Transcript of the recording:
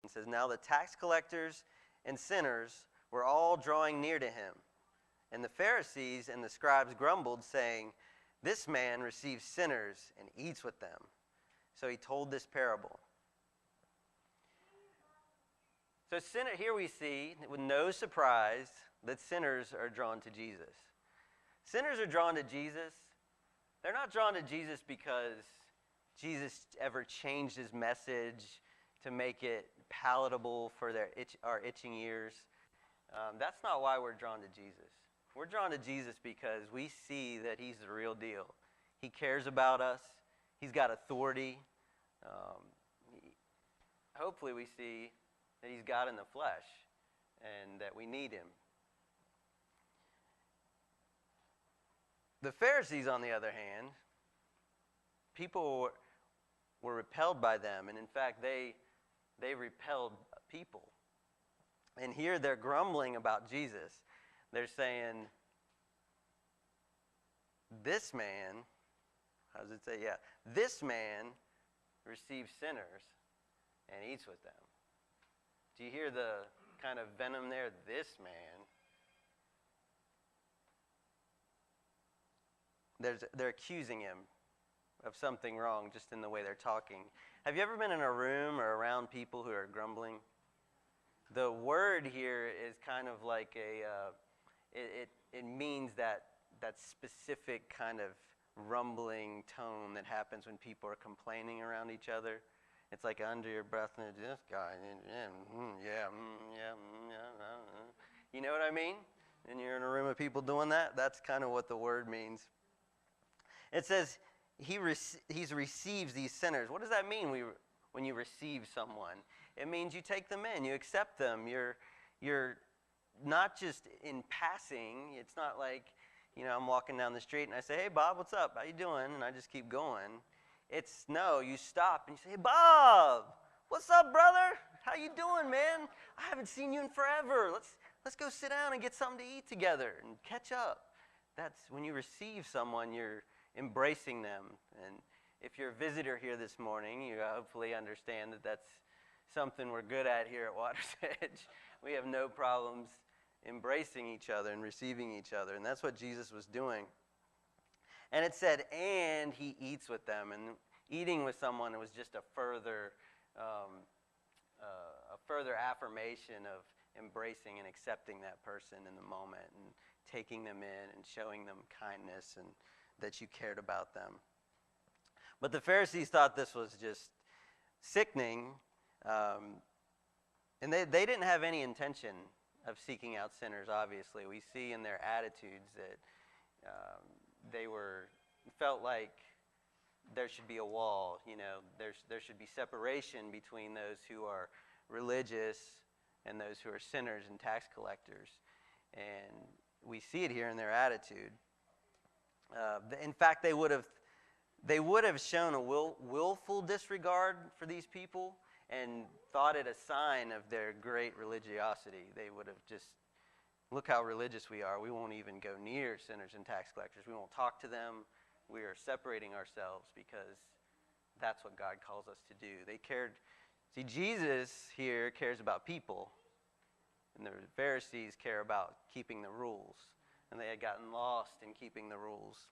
It says, "Now the tax collectors and sinners were all drawing near to him. And the Pharisees and the scribes grumbled, saying, 'This man receives sinners and eats with them.' So he told this parable." So here we see, with no surprise, that sinners are drawn to Jesus. Sinners are drawn to Jesus. They're not drawn to Jesus because Jesus ever changed his message to make it palatable for our itching ears. That's not why we're drawn to Jesus. We're drawn to Jesus because we see that he's the real deal. He cares about us. He's got authority. Hopefully we see that he's God in the flesh and that we need him. The Pharisees, on the other hand, people were repelled by them, and in fact, they repelled people. And here they're grumbling about Jesus. They're saying, "This man," how does it say? Yeah, "this man receives sinners and eats with them." Do you hear the kind of venom there? This man. They're accusing him of something wrong just in the way they're talking. Have you ever been in a room or around people who are grumbling? The word here is kind of like it means that specific kind of rumbling tone that happens when people are complaining around each other. It's like under your breath, and this guy, yeah. You know what I mean? And you're in a room of people doing that. That's kind of what the word means. It says he receives these sinners. What does that mean when you receive someone? It means you take them in, you accept them. You're not just in passing. It's not like, I'm walking down the street and I say, "Hey, Bob, what's up? How you doing?" And I just keep going. No, you stop and you say, "Hey, Bob, what's up, brother? How you doing, man? I haven't seen you in forever. Let's go sit down and get something to eat together and catch up." That's when you receive someone, you're embracing them. And if you're a visitor here this morning, you hopefully understand that that's something we're good at here at Water's Edge. We have no problems embracing each other and receiving each other. And that's what Jesus was doing. And it said, "and he eats with them." And eating with someone was just a further affirmation of embracing and accepting that person in the moment and taking them in and showing them kindness and that you cared about them. But the Pharisees thought this was just sickening, and they didn't have any intention of seeking out sinners, obviously. We see in their attitudes that they felt like there should be a wall, there should be separation between those who are religious and those who are sinners and tax collectors. And we see it here in their attitude. In fact, they would have shown a willful disregard for these people and thought it a sign of their great religiosity. They would have just, "Look how religious we are. We won't even go near sinners and tax collectors. We won't talk to them. We are separating ourselves because that's what God calls us to do." They cared. See, Jesus here cares about people, and the Pharisees care about keeping the rules. And they had gotten lost in keeping the rules.